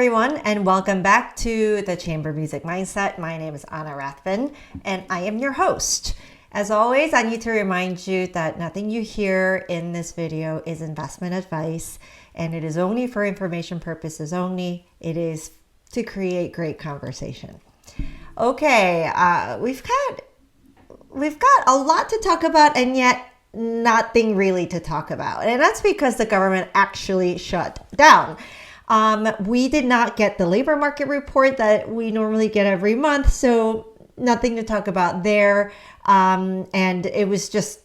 everyone, and welcome back to the Chamber Music Mindset. My name is Anna Rathbun, and I am your host. As always, I need to remind you that nothing you hear in this video is investment advice, and it is only for information purposes only. It is to create great conversation. Okay, we've got a lot to talk about, and yet nothing really to talk about, and that's because the government actually shut down. We did not get the labor market report that we normally get every month, so nothing to talk about there. And it was just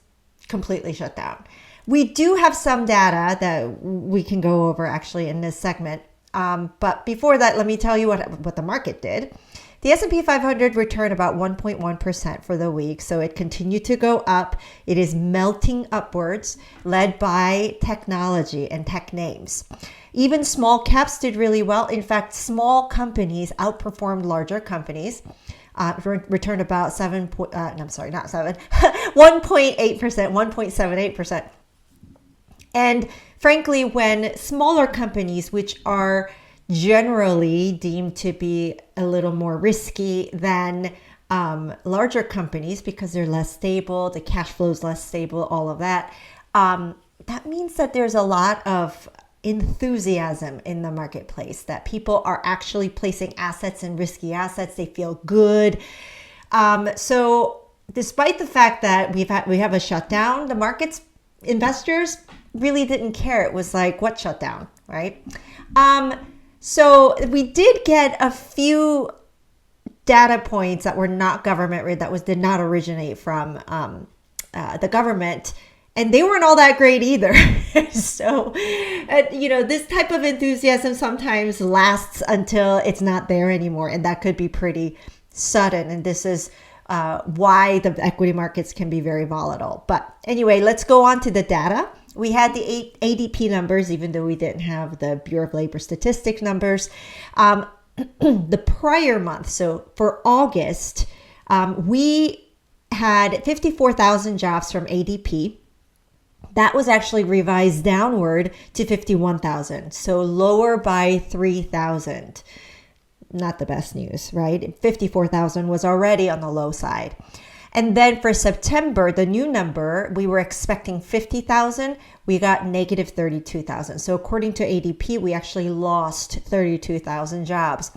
completely shut down. We do have some data that we can go over actually in this segment. But before that, let me tell you what the market did. The S&P 500 returned about 1.1% for the week, so it continued to go up. It is melting upwards, led by technology and tech names. Even small caps did really well. In fact, small companies outperformed larger companies. Returned about 1.8%, 1.78%. And frankly, when smaller companies, which are generally deemed to be a little more risky than larger companies because they're less stable, the cash flow is less stable, all of that, that means that there's a lot of enthusiasm in the marketplace, that people are actually placing assets in risky assets. They feel good. So despite the fact that we have a shutdown, the market's investors really didn't care. It was like, what shutdown, right? So we did get a few data points that were not government, did not originate from the government. And they weren't all that great either. So, this type of enthusiasm sometimes lasts until it's not there anymore. And that could be pretty sudden. And this is why the equity markets can be very volatile. But anyway, let's go on to the data. We had the ADP numbers, even though we didn't have the Bureau of Labor Statistics numbers. The prior month, so for August, we had 54,000 jobs from ADP. That was actually revised downward to 51,000, so lower by 3,000. Not the best news, right? 54,000 was already on the low side. And then for September, the new number, we were expecting 50,000. We got negative 32,000. So according to ADP, we actually lost 32,000 jobs.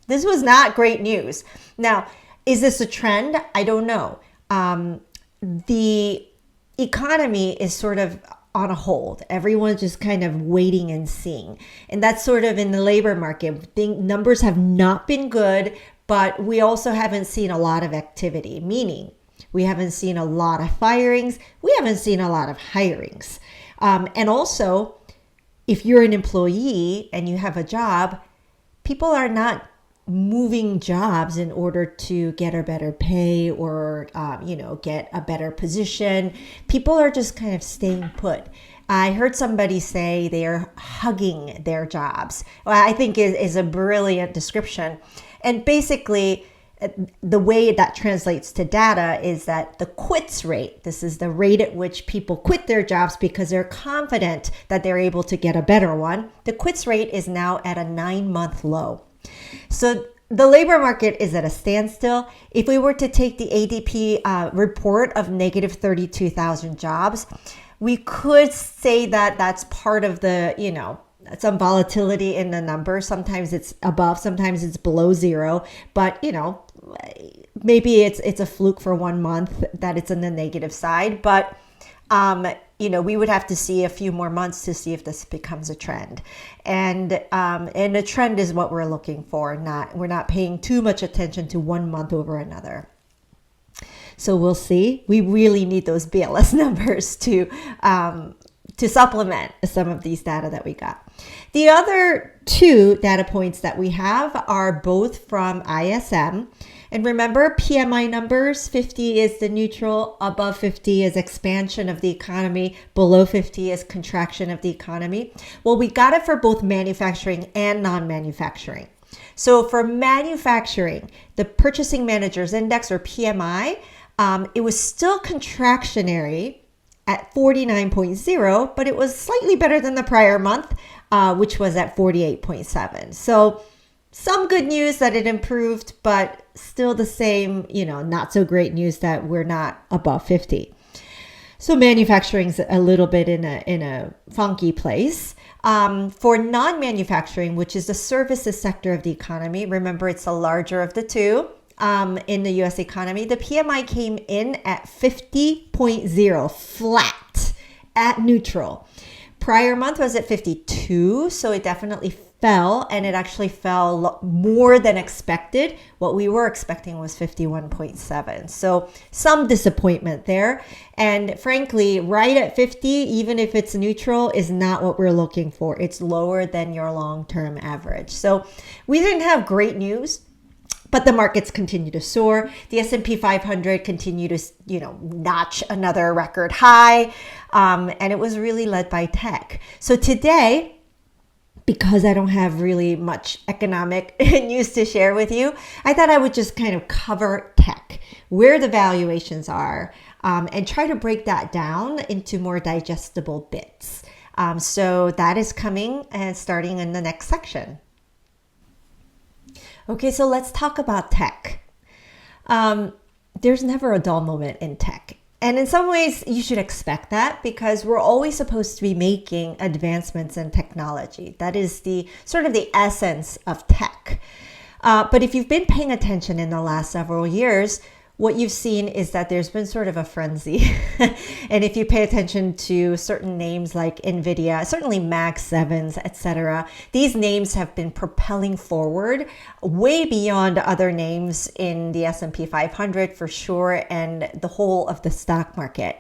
This was not great news. Now, is this a trend? I don't know. The economy is sort of on a hold. Everyone's just kind of waiting and seeing. And that's sort of in the labor market. Numbers have not been good, but we also haven't seen a lot of activity, meaning we haven't seen a lot of firings. We haven't seen a lot of hirings. And also, if you're an employee and you have a job, people are not moving jobs in order to get a better pay or, get a better position. People are just kind of staying put. I heard somebody say they are hugging their jobs. Well, I think is a brilliant description. And basically, the way that translates to data is that the quits rate, this is the rate at which people quit their jobs because they're confident that they're able to get a better one. The quits rate is now at a 9-month low. So the labor market is at a standstill. If we were to take the ADP report of negative 32,000 jobs, we could say that that's part of the, some volatility in the number. Sometimes it's above, sometimes it's below zero. But, maybe it's a fluke for 1 month that it's on the negative side. But we would have to see a few more months to see if this becomes a trend. And a trend is what we're looking for. We're not paying too much attention to 1 month over another. So we'll see. We really need those BLS numbers to supplement some of these data that we got. The other two data points that we have are both from ISM. And remember, PMI numbers, 50 is the neutral, above 50 is expansion of the economy, below 50 is contraction of the economy. Well, we got it for both manufacturing and non-manufacturing. So for manufacturing, the Purchasing Managers Index, or PMI, it was still contractionary at 49.0, but it was slightly better than the prior month, which was at 48.7. So some good news that it improved, but still the same, not so great news that we're not above 50. So manufacturing's a little bit in a funky place. For non-manufacturing, which is the services sector of the economy, remember it's the larger of the two in the U.S. economy, the PMI came in at 50.0, flat, at neutral. Prior month was at 52, so it definitely fell, and it actually fell more than expected. What we were expecting was 51.7. So some disappointment there. And frankly, right at 50, even if it's neutral, is not what we're looking for. It's lower than your long-term average. So we didn't have great news, but the markets continue to soar. The S&P 500 continue to, notch another record high. And it was really led by tech. So today, because I don't have really much economic news to share with you, I thought I would just kind of cover tech, where the valuations are, and try to break that down into more digestible bits. So that is coming and starting in the next section. Okay, so let's talk about tech. There's never a dull moment in tech. And in some ways, you should expect that because we're always supposed to be making advancements in technology. That is the sort of the essence of tech. But if you've been paying attention in the last several years, what you've seen is that there's been sort of a frenzy. And if you pay attention to certain names like NVIDIA, certainly Mag 7s, etc., these names have been propelling forward way beyond other names in the S&P 500 for sure, and the whole of the stock market.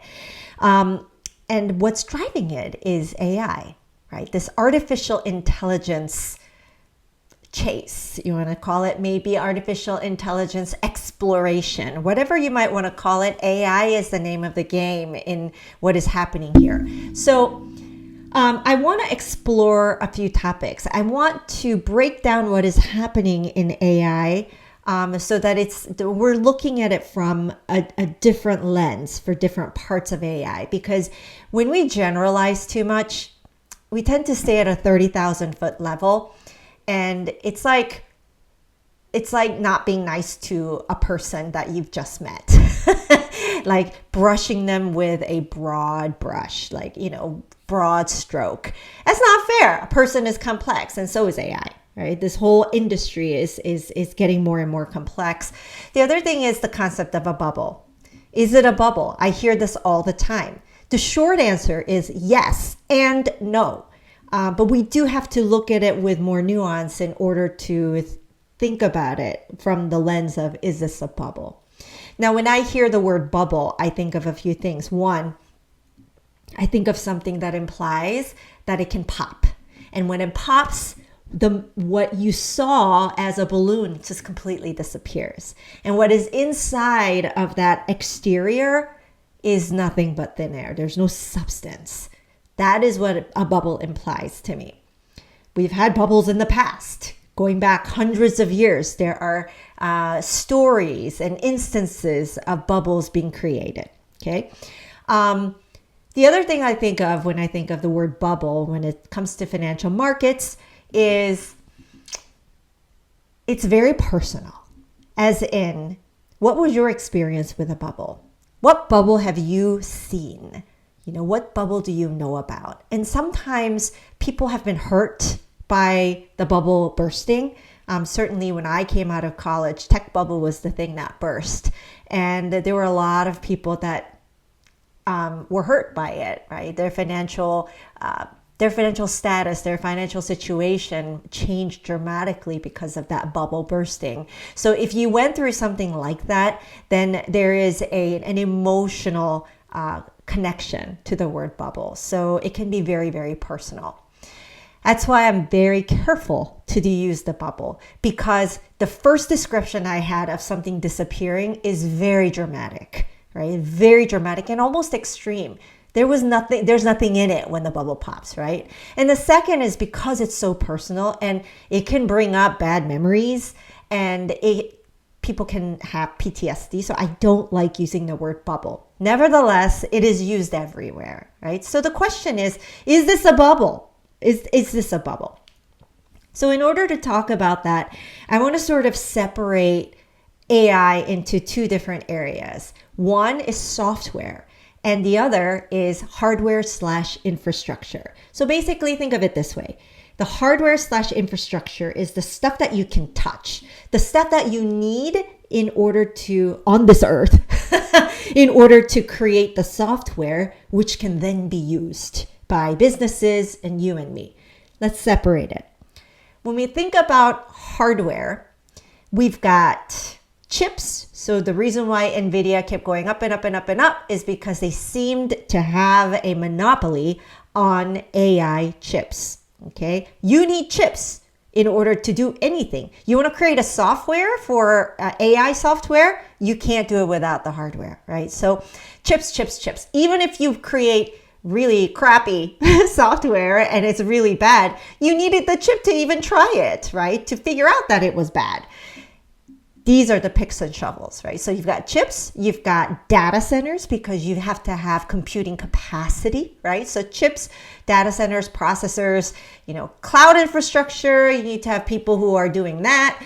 And what's driving it is AI, right? This artificial intelligence chase, you want to call it, maybe artificial intelligence exploration, whatever you might want to call it. AI is the name of the game in what is happening here. So I want to explore a few topics. I want to break down what is happening in AI so that we're looking at it from a different lens for different parts of AI. Because when we generalize too much, we tend to stay at a 30,000 foot level. And it's like not being nice to a person that you've just met, like brushing them with a broad brush, like, broad stroke. That's not fair. A person is complex, and so is AI, right? This whole industry is getting more and more complex. The other thing is the concept of a bubble. Is it a bubble? I hear this all the time. The short answer is yes and no. But we do have to look at it with more nuance in order to think about it from the lens of, is this a bubble? Now, when I hear the word bubble, I think of a few things. One, I think of something that implies that it can pop. And when it pops, what you saw as a balloon just completely disappears. And what is inside of that exterior is nothing but thin air. There's no substance. That is what a bubble implies to me. We've had bubbles in the past. Going back hundreds of years, there are stories and instances of bubbles being created. Okay. The other thing I think of when I think of the word bubble when it comes to financial markets is it's very personal. As in, what was your experience with a bubble? What bubble have you seen? What bubble do you know about? And sometimes people have been hurt by the bubble bursting. Certainly when I came out of college, tech bubble was the thing that burst. And there were a lot of people that were hurt by it, right? Their financial status, their financial situation changed dramatically because of that bubble bursting. So if you went through something like that, then there is an emotional connection to the word bubble. So it can be very, very personal. That's why I'm very careful to use the bubble, because the first description I had of something disappearing is very dramatic, right? Very dramatic and almost extreme. There's nothing in it when the bubble pops, right? And the second is because it's so personal and it can bring up bad memories, and people can have PTSD. So I don't like using the word bubble. Nevertheless, it is used everywhere, right? So the question is this a bubble? Is this a bubble? So in order to talk about that, I want to sort of separate AI into two different areas. One is software, and the other is hardware/infrastructure. So basically, think of it this way. The hardware/infrastructure is the stuff that you can touch, the stuff that you need in order to, on this earth, in order to create the software, which can then be used by businesses and you and me. Let's separate it. When we think about hardware, we've got chips. So the reason why NVIDIA kept going up and up and up and up is because they seemed to have a monopoly on AI chips. Okay, you need chips in order to do anything. You want to create a software for AI software, you can't do it without the hardware, right? So chips. Even if you create really crappy software and it's really bad, you needed the chip to even try it, right? To figure out that it was bad. These are the picks and shovels, right? So you've got chips, you've got data centers because you have to have computing capacity, right? So chips, data centers, processors, cloud infrastructure, you need to have people who are doing that.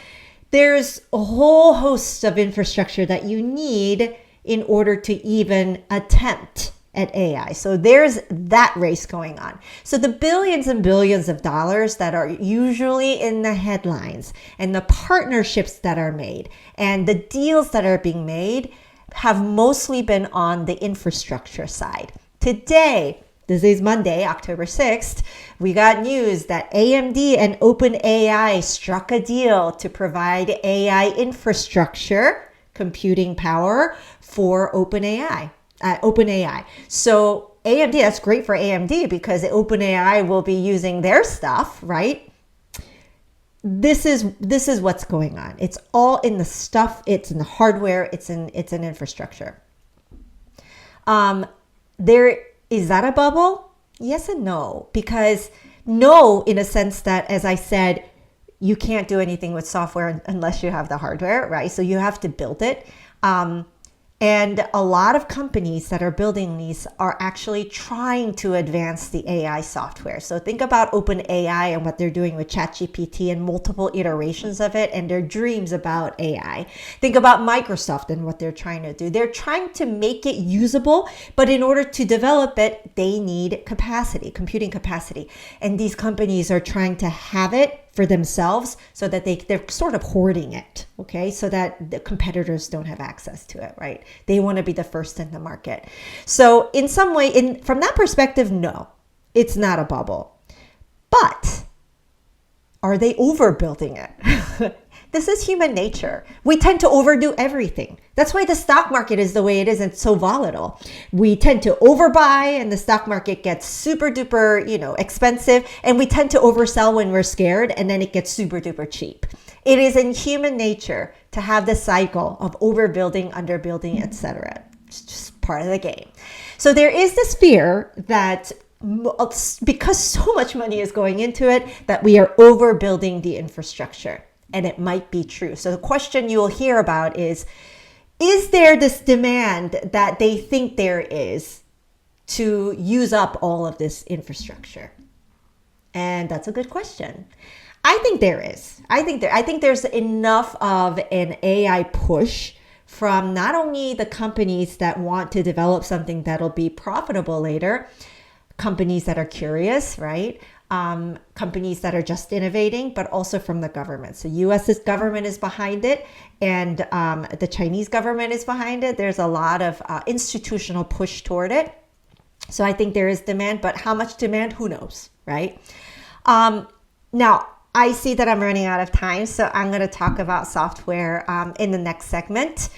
There's a whole host of infrastructure that you need in order to even attempt at AI. So there's that race going on. So the billions and billions of dollars that are usually in the headlines and the partnerships that are made and the deals that are being made have mostly been on the infrastructure side. Today, this is Monday, October 6th, we got news that AMD and OpenAI struck a deal to provide AI infrastructure, computing power for OpenAI. So AMD, that's great for AMD because OpenAI will be using their stuff, right? This is what's going on. It's all in the stuff. It's in the hardware. It's in infrastructure. Is that a bubble? Yes and no, because no, in a sense that, as I said, you can't do anything with software unless you have the hardware, right? So you have to build it. And a lot of companies that are building these are actually trying to advance the AI software. So think about OpenAI and what they're doing with ChatGPT and multiple iterations of it and their dreams about AI. Think about Microsoft and what they're trying to do. They're trying to make it usable, but in order to develop it, they need capacity, computing capacity. And these companies are trying to have it for themselves so that they're sort of hoarding it, okay? So that the competitors don't have access to it, right? They want to be the first in the market. So in some way, from that perspective, no, it's not a bubble. But are they overbuilding it? This is human nature. We tend to overdo everything. That's why the stock market is the way it is and so volatile. We tend to overbuy and the stock market gets super duper, expensive, and we tend to oversell when we're scared and then it gets super duper cheap. It is in human nature to have this cycle of overbuilding, underbuilding, etc. It's just part of the game. So there is this fear that because so much money is going into it, that we are overbuilding the infrastructure. And it might be true. So the question you'll hear about is there this demand that they think there is to use up all of this infrastructure? And that's a good question. I think there is. I think there's enough of an AI push from not only the companies that want to develop something that'll be profitable later, companies that are curious, right? Companies that are just innovating, but also from the government. So U.S. government is behind it, and the Chinese government is behind it. There's a lot of institutional push toward it. So I think there is demand, but how much demand? Who knows, right? Now, I see that I'm running out of time, so I'm going to talk about software in the next segment.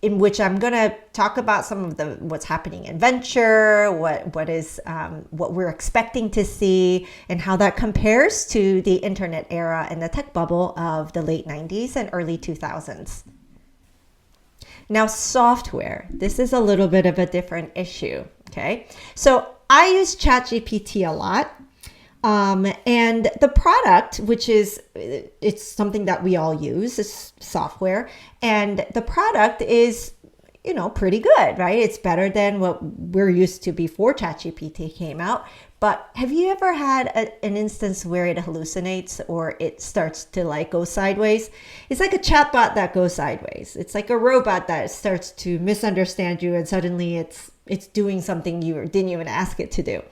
In which I'm going to talk about some of what's happening in venture, what we're expecting to see, and how that compares to the internet era and the tech bubble of the late 90s and early 2000s. Now, software. This is a little bit of a different issue, okay? So I use ChatGPT a lot. And the product, it's something that we all use, is software, and the product is pretty good, right? It's better than what we're used to before ChatGPT came out. But have you ever had an instance where it hallucinates or it starts to like go sideways? It's like a chatbot that goes sideways. It's like a robot that starts to misunderstand you and suddenly it's doing something you didn't even ask it to do.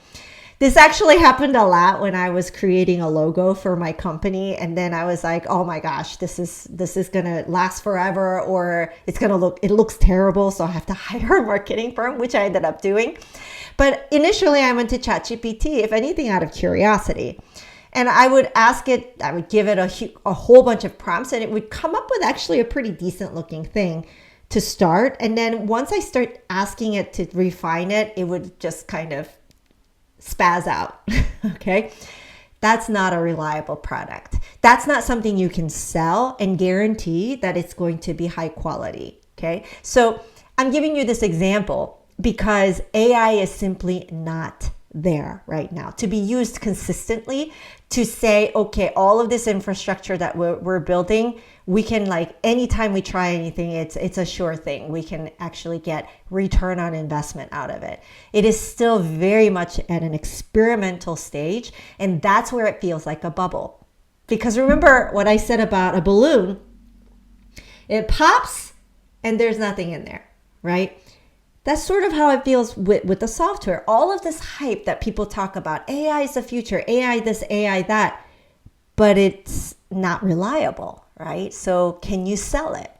This actually happened a lot when I was creating a logo for my company. And then I was like, oh my gosh, this is going to last forever, or it looks terrible. So I have to hire a marketing firm, which I ended up doing. But initially I went to ChatGPT, if anything, out of curiosity. And I would give it a whole bunch of prompts, and it would come up with actually a pretty decent looking thing to start. And then once I start asking it to refine it, it would just kind of spaz out. Okay. That's not a reliable product. That's not something you can sell and guarantee that it's going to be high quality. Okay. So I'm giving you this example because AI is simply not there right now to be used consistently to say, okay, all of this infrastructure that we're building, we can, like, anytime we try anything, it's a sure thing. We can actually get return on investment out of it. It is still very much at an experimental stage, and that's where it feels like a bubble. Because remember what I said about a balloon, it pops and there's nothing in there, right? That's sort of how it feels with the software. All of this hype that people talk about, AI is the future, AI this, AI that, but it's not reliable, right? So can you sell it,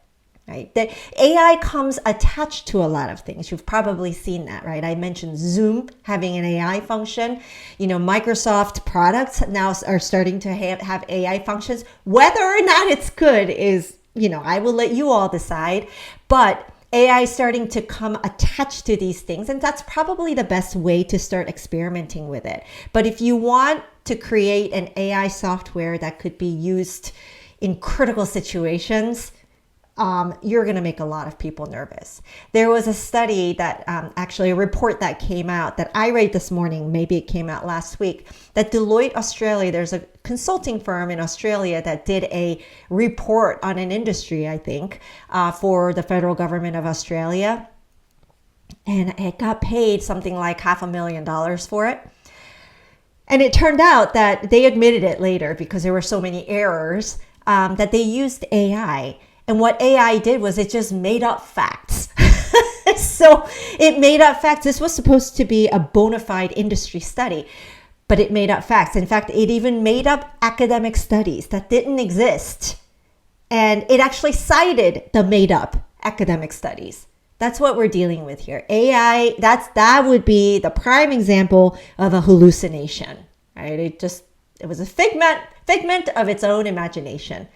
right? The AI comes attached to a lot of things. You've probably seen that, right? I mentioned Zoom having an AI function. Microsoft products now are starting to have AI functions. Whether or not it's good is, I will let you all decide, but AI is starting to come attached to these things, and that's probably the best way to start experimenting with it. But if you want to create an AI software that could be used in critical situations, you're going to make a lot of people nervous. There was a study that actually a report that came out that I read this morning, maybe it came out last week, that Deloitte Australia, there's a consulting firm in Australia that did a report on an industry, I think, for the federal government of Australia. And it got paid something like $500,000 for it. And it turned out that they admitted it later because there were so many errors that they used AI. And what AI did was it just made up facts. So it made up facts. This was supposed to be a bona fide industry study, but it made up facts. In fact, it even made up academic studies that didn't exist. And it actually cited the made up academic studies. That's what we're dealing with here. AI, that would be the prime example of a hallucination, right? It was a figment of its own imagination.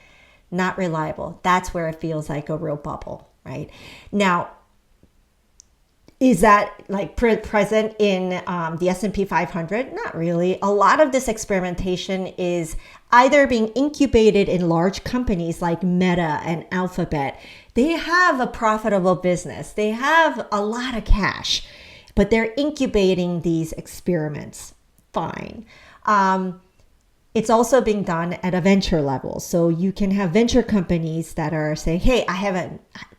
Not reliable. That's where it feels like a real bubble, right? Now, is that like present in the S&P 500? Not really. A lot of this experimentation is either being incubated in large companies like Meta and Alphabet. They have a profitable business. They have a lot of cash, but they're incubating these experiments. Fine. It's also being done at a venture level. So you can have venture companies that are saying, hey,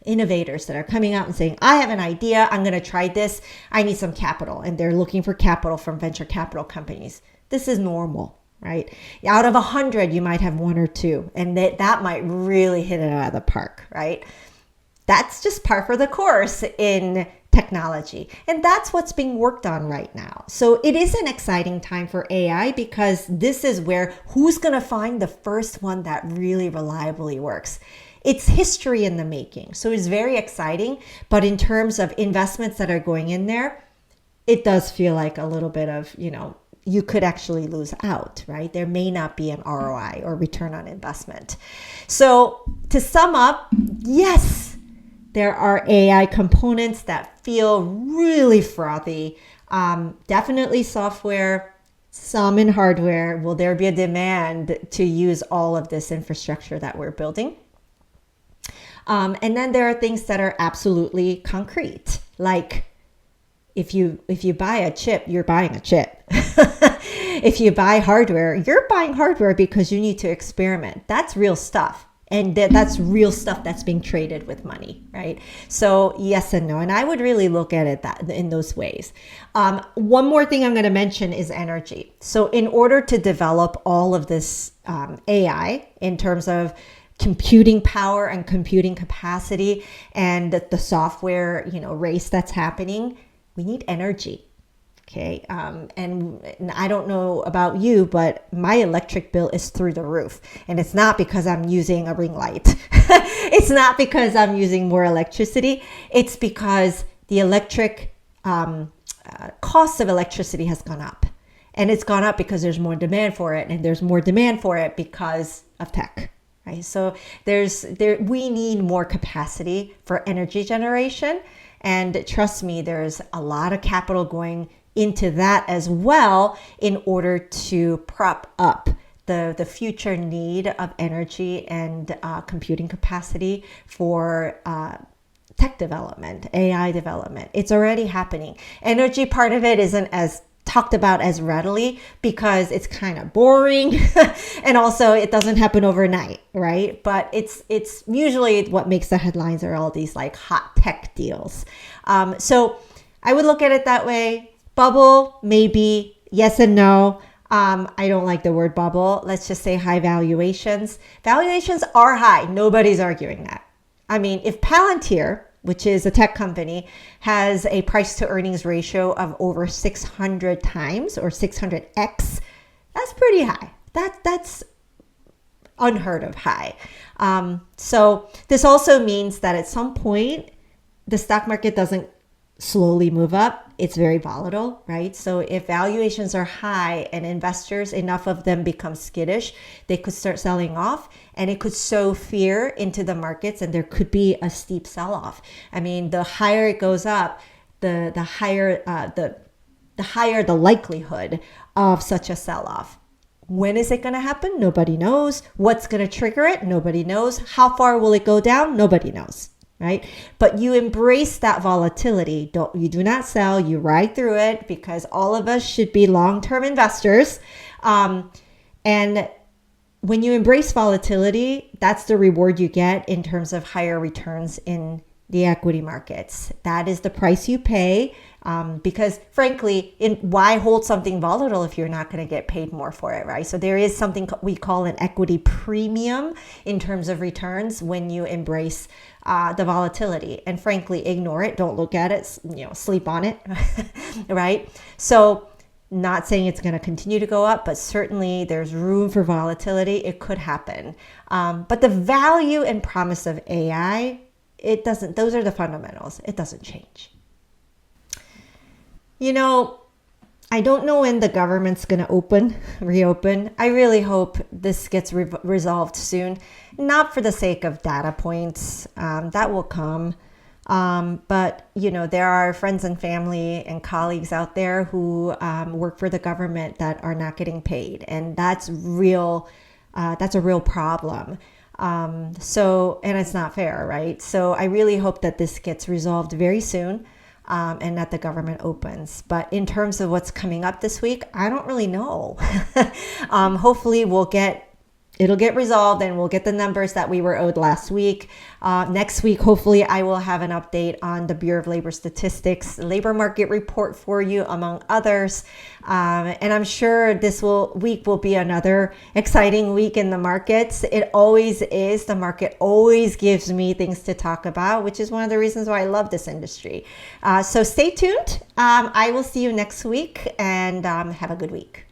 innovators that are coming out and saying, I have an idea. I'm going to try this. I need some capital. And they're looking for capital from venture capital companies. This is normal, right? Out of 100, you might have one or two. And that might really hit it out of the park, right? That's just par for the course in technology. And that's what's being worked on right now. So it is an exciting time for AI because this is where who's going to find the first one that really reliably works. It's history in the making. So it's very exciting. But in terms of investments that are going in there, it does feel like a little bit of, you could actually lose out, right? There may not be an ROI or return on investment. So to sum up, yes, there are AI components that feel really frothy. Definitely software, some in hardware. Will there be a demand to use all of this infrastructure that we're building? And then there are things that are absolutely concrete. Like if you buy a chip, you're buying a chip. If you buy hardware, you're buying hardware because you need to experiment. That's real stuff. And that's real stuff that's being traded with money, right? So yes and no. And I would really look at it that in those ways. One more thing I'm going to mention is energy. So in order to develop all of this AI in terms of computing power and computing capacity and the software, race that's happening, we need energy. Okay. And I don't know about you, but my electric bill is through the roof. And it's not because I'm using a ring light. It's not because I'm using more electricity. It's because the electric cost of electricity has gone up. And it's gone up because there's more demand for it. And there's more demand for it because of tech. Right? So we need more capacity for energy generation. And trust me, there's a lot of capital going into that as well in order to prop up the future need of energy and computing capacity for tech development, AI development. It's already happening. Energy part of it isn't as talked about as readily because it's kind of boring and also it doesn't happen overnight, right? But it's usually what makes the headlines are all these like hot tech deals. So I would look at it that way. Bubble, maybe, yes and no. I don't like the word bubble. Let's just say high valuations. Valuations are high. Nobody's arguing that. I mean, if Palantir, which is a tech company, has a price to earnings ratio of over 600 times or 600x, that's pretty high. That's unheard of high. So this also means that at some point, the stock market doesn't slowly move up. It's very volatile, right? So if valuations are high and investors, enough of them become skittish, they could start selling off and it could sow fear into the markets and there could be a steep sell-off. I mean, the higher it goes up, the higher the likelihood of such a sell-off. When is it going to happen? Nobody knows. What's going to trigger it? Nobody knows. How far will it go down? Nobody knows. Right? But you embrace that volatility. You do not sell, you ride through it because all of us should be long-term investors. And when you embrace volatility, that's the reward you get in terms of higher returns in the equity markets. That is the price you pay because frankly, why hold something volatile if you're not going to get paid more for it, right? So there is something we call an equity premium in terms of returns when you embrace the volatility and frankly, ignore it. Don't look at it, sleep on it, right? So not saying it's going to continue to go up, but certainly there's room for volatility. It could happen. But the value and promise of AI, those are the fundamentals. It doesn't change. I don't know when the government's going to reopen. I really hope this gets resolved soon, not for the sake of data points. That will come. But, there are friends and family and colleagues out there who work for the government that are not getting paid. And that's real. That's a real problem. And it's not fair, right? So I really hope that this gets resolved very soon. And that the government opens. But in terms of what's coming up this week, I don't really know. Hopefully it'll get resolved and we'll get the numbers that we were owed last week. Next week, hopefully I will have an update on the Bureau of Labor Statistics labor market report for you, among others. And I'm sure this week will be another exciting week in the markets. It always is. The market always gives me things to talk about, which is one of the reasons why I love this industry. So stay tuned. I will see you next week and have a good week.